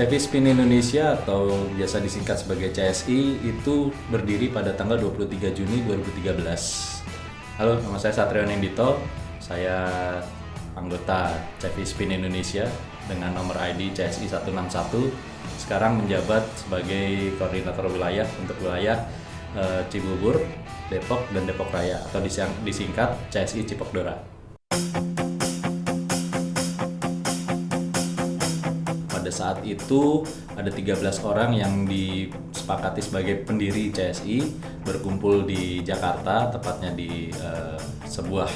CV Spin Indonesia atau biasa disingkat sebagai CSI itu berdiri pada tanggal 23 Juni 2013. Halo, nama saya Satriwan Indito. Saya anggota CV Spin Indonesia dengan nomor ID CSI 161. Sekarang menjabat sebagai koordinator wilayah untuk wilayah Cibubur, Depok, dan Depok Raya atau disingkat CSI Cipokdora. Pada saat itu ada 13 orang yang disepakati sebagai pendiri CSI berkumpul di Jakarta, tepatnya di sebuah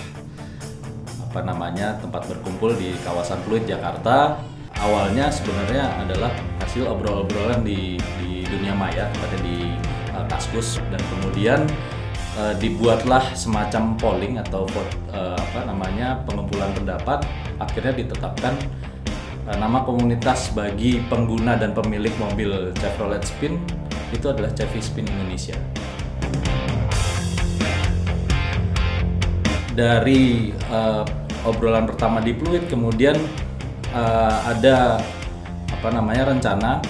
tempat berkumpul di kawasan Pluit, Jakarta. Awalnya sebenarnya adalah hasil obrol-obrolan di dunia maya, tepatnya di Kaskus, dan kemudian dibuatlah semacam polling atau pengumpulan pendapat. Akhirnya ditetapkan nama komunitas bagi pengguna dan pemilik mobil Chevrolet Spin itu adalah CV Spin Indonesia. Dari obrolan pertama di Pluit, kemudian ada rencana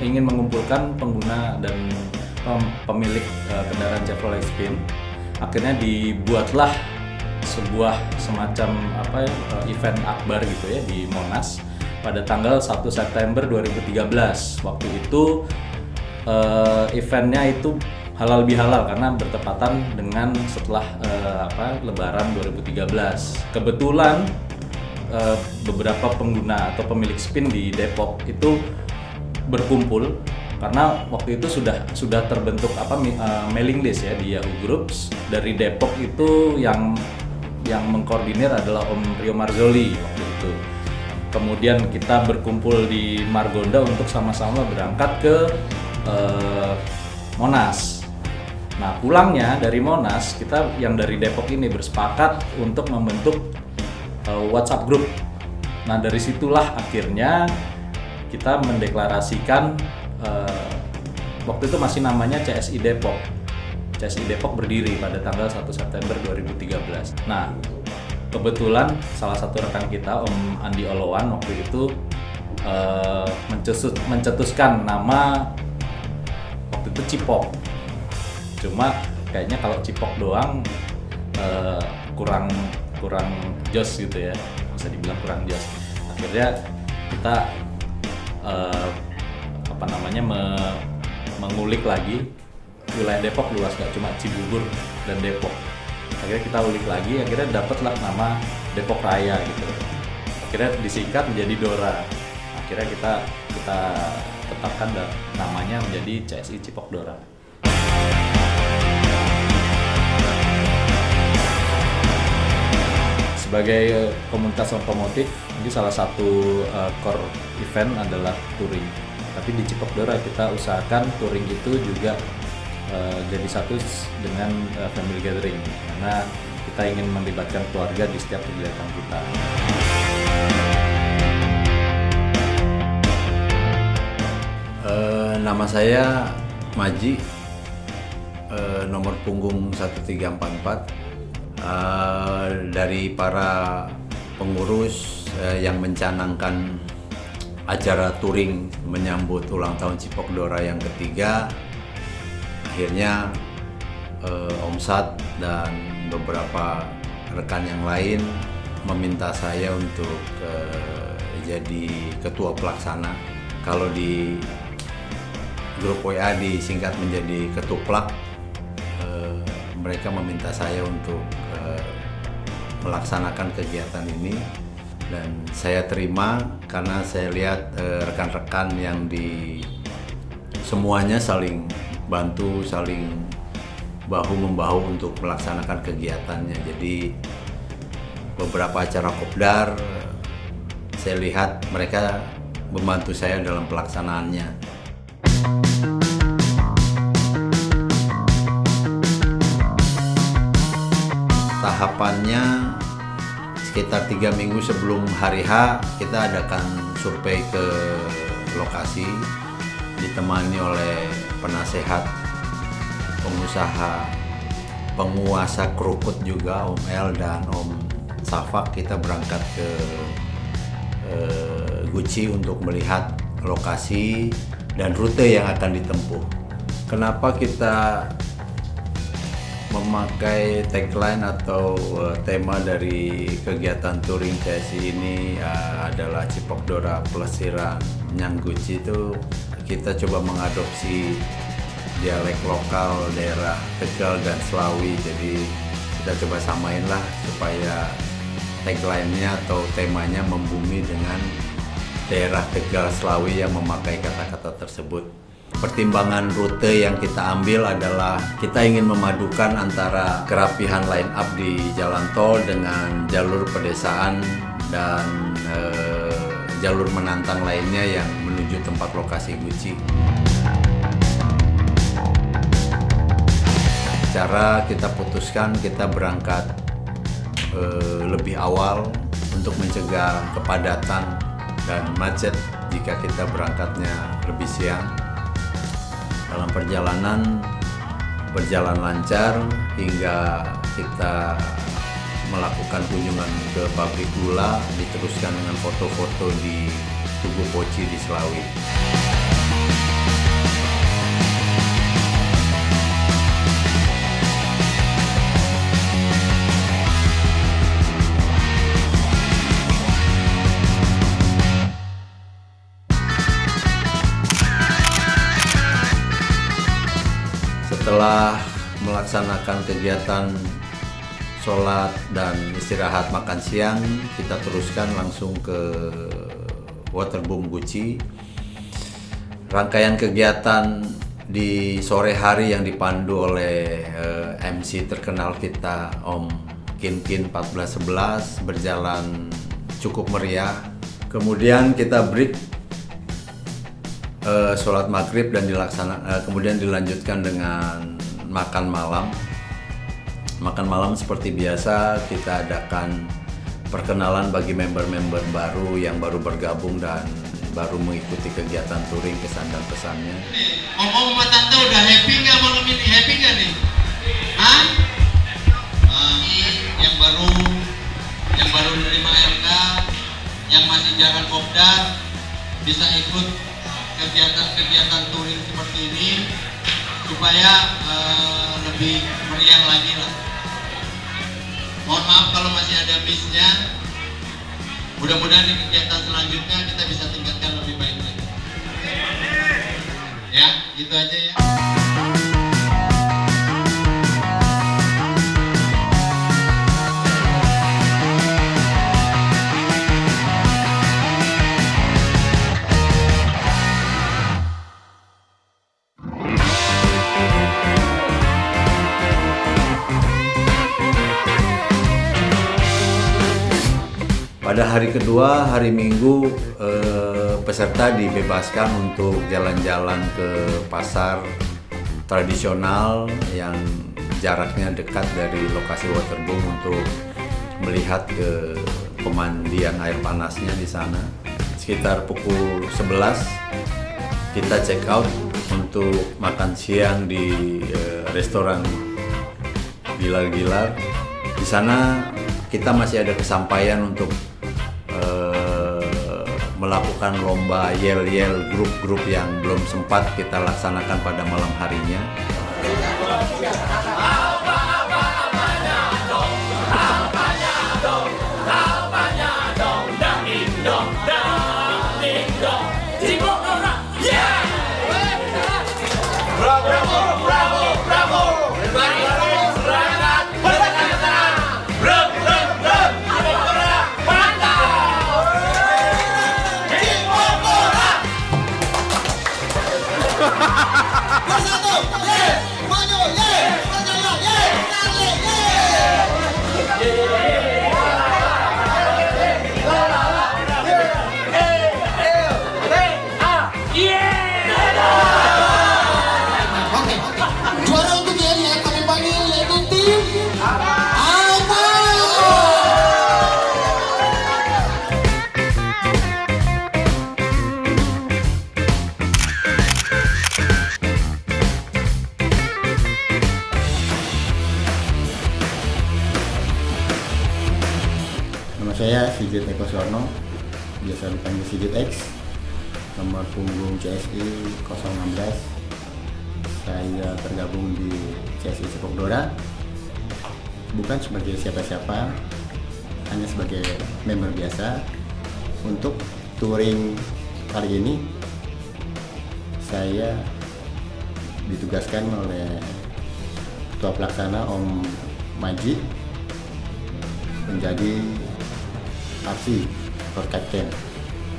ingin mengumpulkan pengguna dan pemilik kendaraan Chevrolet Spin. Akhirnya dibuatlah sebuah semacam event akbar gitu ya di Monas pada tanggal 1 September 2013. Waktu itu eventnya itu halal bihalal karena bertepatan dengan setelah Lebaran 2013. Kebetulan beberapa pengguna atau pemilik Spin di Depok itu berkumpul karena waktu itu sudah terbentuk mailing list ya di Yahoo Groups. Dari Depok itu yang mengkoordinir adalah Om Rio Marzoli waktu itu. Kemudian kita berkumpul di Margonda untuk sama-sama berangkat ke Monas. Nah, pulangnya dari Monas, kita yang dari Depok ini bersepakat untuk membentuk WhatsApp group. Nah, dari situlah akhirnya kita mendeklarasikan waktu itu masih namanya CSI Depok. CSI Depok berdiri pada tanggal 1 September 2013. Nah, kebetulan salah satu rekan kita, Om Andi Olowan, waktu itu mencetuskan nama waktu itu Cipok. Cuma kayaknya kalau Cipok doang kurang jos gitu ya, bisa dibilang kurang jos. Akhirnya kita mengulik lagi wilayah Depok luas, gak cuma Cibubur dan Depok. Akhirnya kita ulik lagi, akhirnya dapatlah nama Depok Raya gitu. Akhirnya disingkat menjadi Dora. Akhirnya kita tetapkan namanya menjadi CSI Cipokdora. Sebagai komunitas otomotif, ini salah satu core event adalah touring. Tapi di Cipokdora kita usahakan touring itu juga jadi satu dengan family gathering, karena kita ingin melibatkan keluarga di setiap kegiatan kita. Nama saya Maji, nomor punggung 1344. Dari para pengurus yang mencanangkan acara touring menyambut ulang tahun Cipokdora yang ketiga, akhirnya Om Sat dan beberapa rekan yang lain meminta saya untuk jadi ketua pelaksana. Kalau di grup WA disingkat menjadi ketuplak. Mereka meminta saya untuk melaksanakan kegiatan ini, dan saya terima karena saya lihat rekan-rekan yang semuanya saling bantu, saling bahu-membahu untuk melaksanakan kegiatannya. Jadi beberapa acara kopdar saya lihat mereka membantu saya dalam pelaksanaannya. Tahapannya sekitar 3 minggu sebelum hari H kita adakan survei ke lokasi, ditemani oleh penasehat pengusaha, penguasa Krukut juga, Om El dan Om Safak. Kita berangkat ke Gucci untuk melihat lokasi dan rute yang akan ditempuh. Kenapa kita memakai tagline atau tema dari kegiatan touring CSI ini adalah Cipok Dora Plesiran Nyang Gucci, itu kita coba mengadopsi dialek lokal daerah Tegal dan Slawi. Jadi kita coba samain lah supaya tagline-nya atau temanya membumi dengan daerah Tegal Slawi yang memakai kata-kata tersebut. Pertimbangan rute yang kita ambil adalah kita ingin memadukan antara kerapihan line up di jalan tol dengan jalur pedesaan dan jalur menantang lainnya yang menuju tempat lokasi Gucci. Cara kita putuskan kita berangkat lebih awal untuk mencegah kepadatan dan macet jika kita berangkatnya lebih siang. Dalam perjalanan berjalan lancar hingga kita melakukan kunjungan ke pabrik gula, diteruskan dengan foto-foto di Tugu Poci di Slawi. Setelah melaksanakan kegiatan sholat dan istirahat makan siang, kita teruskan langsung ke Waterboom Gucci. Rangkaian kegiatan di sore hari yang dipandu oleh MC terkenal kita Om Kin 1411 berjalan cukup meriah. Kemudian kita break sholat maghrib dan kemudian dilanjutkan dengan makan malam. Makan malam seperti biasa kita adakan perkenalan bagi member-member baru yang baru bergabung dan baru mengikuti kegiatan touring, kesan dan pesannya. Om sama tante udah happy nggak malam ini? Happy nggak nih? Hah? Yang baru menerima RK, yang masih jangan kopdar bisa ikut kegiatan-kegiatan touring seperti ini supaya lebih meriah lagi lah. Mohon maaf kalau masih ada miss-nya. Mudah-mudahan di kegiatan selanjutnya kita bisa tingkatkan lebih baik lagi. Ya, gitu aja ya. Pada hari kedua, hari Minggu, peserta dibebaskan untuk jalan-jalan ke pasar tradisional yang jaraknya dekat dari lokasi Waterboom untuk melihat ke pemandian air panasnya di sana. Sekitar pukul 11 kita check out untuk makan siang di restoran Gilar-Gilar. Di sana kita masih ada kesampaian untuk melakukan lomba yel-yel grup-grup yang belum sempat kita laksanakan pada malam harinya. Nama saya Sigit Eko Sono, biasa dipanggil Sigit X, nomor punggung CSI 016. Saya tergabung di CSI Cipok Dora bukan sebagai siapa-siapa, hanya sebagai member biasa. Untuk touring kali ini saya ditugaskan oleh Ketua Pelaksana Om Majid menjadi RC Road Captain.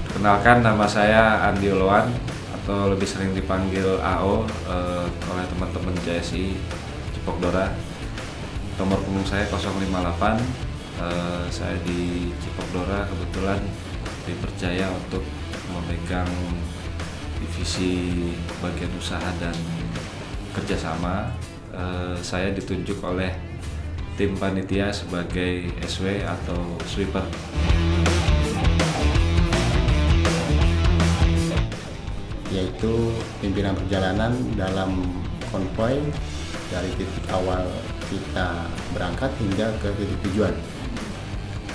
Kenalkan, nama saya Andi Oloan atau lebih sering dipanggil AO oleh teman-teman CSI Cipok Dora. Nomor punggung saya 058. Saya di Cipok Dora kebetulan dipercaya untuk memegang divisi bagian usaha dan kerjasama. Saya ditunjuk oleh tim panitia sebagai SW atau sweeper. Yaitu pimpinan perjalanan dalam konvoi dari titik awal kita berangkat hingga ke titik tujuan.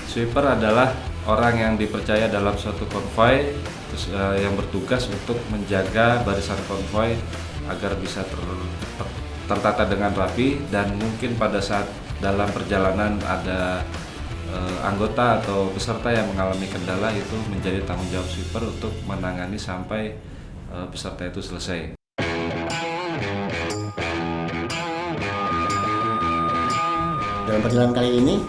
Sweeper adalah orang yang dipercaya dalam suatu konvoi, yang bertugas untuk menjaga barisan konvoi agar bisa tertata dengan rapi, dan mungkin pada saat dalam perjalanan ada anggota atau peserta yang mengalami kendala, itu menjadi tanggung jawab sweeper untuk menangani sampai peserta itu selesai. Dalam perjalanan kali ini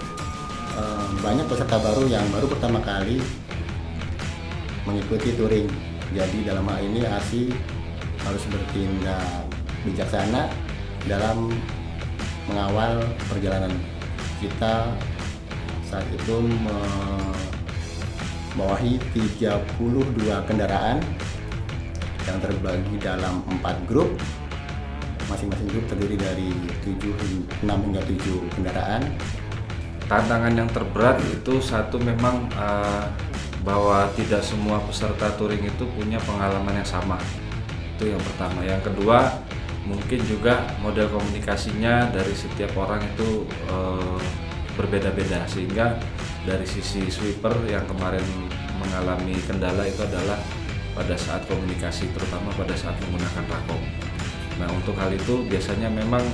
banyak peserta baru yang baru pertama kali mengikuti touring. Jadi dalam hal ini RC harus bertindak bijaksana dalam mengawal perjalanan kita. Saat itu membawahi 32 kendaraan yang terbagi dalam 4 grup. Masing-masing grup terdiri dari 6 hingga 7 kendaraan. Tantangan yang terberat itu satu, memang bahwa tidak semua peserta touring itu punya pengalaman yang sama. Itu yang pertama. Yang kedua, mungkin juga model komunikasinya dari setiap orang itu berbeda-beda, sehingga dari sisi sweeper yang kemarin mengalami kendala itu adalah pada saat komunikasi, terutama pada saat menggunakan rakom. Nah, untuk hal itu biasanya memang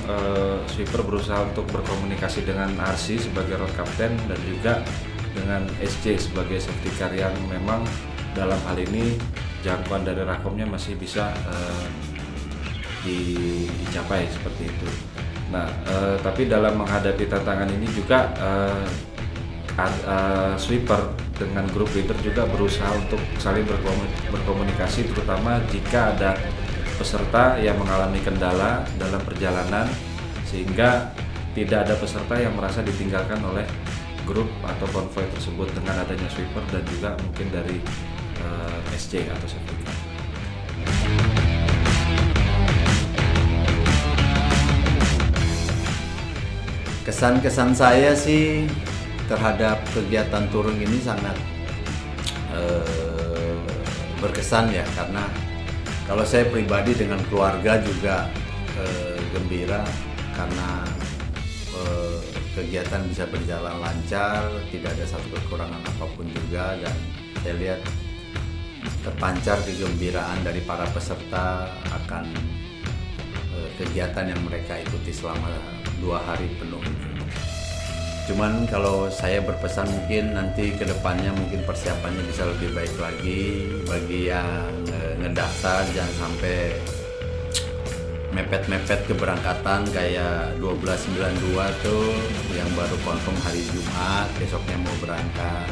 sweeper berusaha untuk berkomunikasi dengan RC sebagai road captain dan juga dengan SC sebagai safety car, yang memang dalam hal ini jangkauan dari rakomnya masih bisa dicapai seperti itu. Nah, tapi dalam menghadapi tantangan ini juga sweeper dengan grup leader juga berusaha untuk saling berkomunikasi, terutama jika ada peserta yang mengalami kendala dalam perjalanan, sehingga tidak ada peserta yang merasa ditinggalkan oleh grup atau konvoi tersebut dengan adanya sweeper dan juga mungkin dari SC atau safety car. Kesan-kesan saya sih terhadap kegiatan touring ini sangat berkesan ya, karena kalau saya pribadi dengan keluarga juga gembira karena kegiatan bisa berjalan lancar, tidak ada satu kekurangan apapun juga, dan saya lihat terpancar kegembiraan dari para peserta akan kegiatan yang mereka ikuti selama 2 hari penuh. Cuman kalau saya berpesan, mungkin nanti ke depannya mungkin persiapannya bisa lebih baik lagi. Bagi yang ngedaftar jangan sampai mepet-mepet keberangkatan kayak 1292 tuh yang baru confirm hari Jumat, besoknya mau berangkat.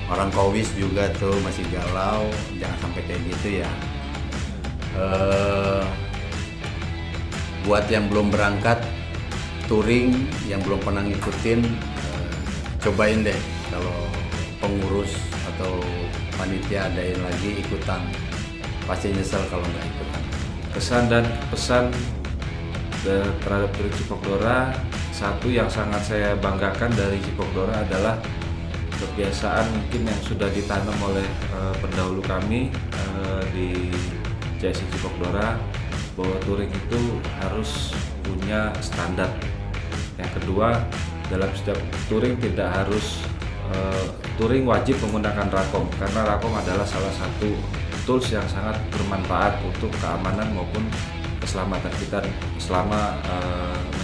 Orang Kowis juga tuh masih galau, jangan sampai kayak gitu ya. Buat yang belum berangkat touring, yang belum pernah ngikutin, cobain deh. Kalau pengurus atau panitia adain lagi ikutan, pasti nyesel kalau nggak ikutan. Kesan dan pesan terhadap touring Cipok Dora, satu yang sangat saya banggakan dari Cipok Dora adalah kebiasaan mungkin yang sudah ditanam oleh pendahulu kami di CSI Cipok Dora, bahwa touring itu harus punya standar. Yang kedua, dalam setiap touring tidak harus touring wajib menggunakan Rakom karena Rakom adalah salah satu tools yang sangat bermanfaat untuk keamanan maupun keselamatan kita selama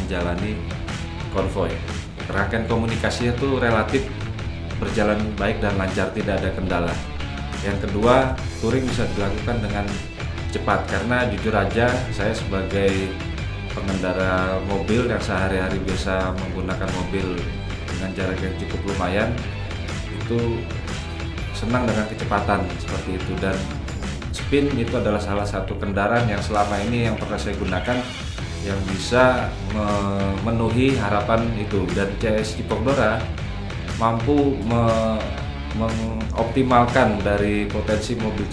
menjalani konvoy. Rangkaian komunikasinya itu relatif berjalan baik dan lancar, tidak ada kendala. Yang kedua, touring bisa dilakukan dengan cepat karena jujur aja saya sebagai pengendara mobil yang sehari-hari biasa menggunakan mobil dengan jarak yang cukup lumayan, itu senang dengan kecepatan seperti itu. Dan Spin itu adalah salah satu kendaraan yang selama ini yang pernah saya gunakan yang bisa memenuhi harapan itu, dan CS Cipok Dora mampu mengoptimalkan dari potensi mobil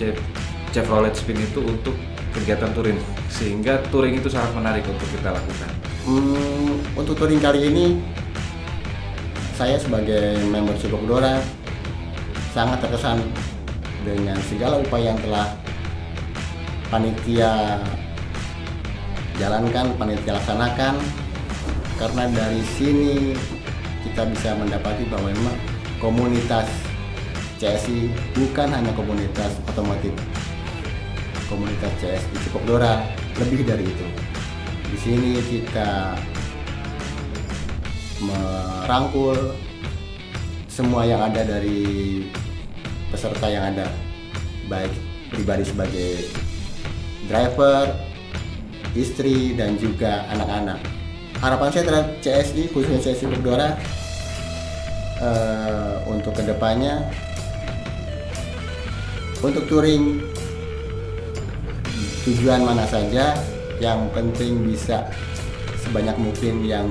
Chevrolet Spin itu untuk kegiatan touring, sehingga touring itu sangat menarik untuk kita lakukan. Untuk touring kali ini saya sebagai member Cipok Dora sangat terkesan dengan segala upaya yang telah panitia jalankan, panitia laksanakan, karena dari sini kita bisa mendapati bahwa memang komunitas CSI bukan hanya komunitas otomotif. Komunitas CSI Cipok Dora lebih dari itu. Di sini kita merangkul semua yang ada dari peserta yang ada, baik pribadi sebagai driver, istri, dan juga anak-anak. Harapan saya terhadap CSI, khususnya CSI Cipok Dora, untuk kedepannya, untuk touring tujuan mana saja, yang penting bisa sebanyak mungkin yang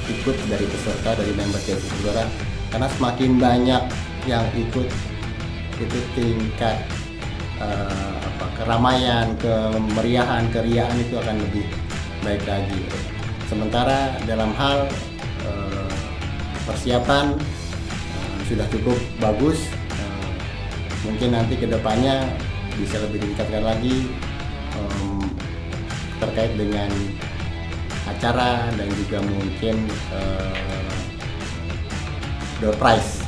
ikut dari peserta, dari member CSI Cipok Dora, karena semakin banyak yang ikut itu tingkat keramaian, kemeriahan, keriaan itu akan lebih baik lagi. Sementara dalam hal persiapan sudah cukup bagus, mungkin nanti kedepannya bisa lebih ditingkatkan lagi terkait dengan acara dan juga mungkin door prize.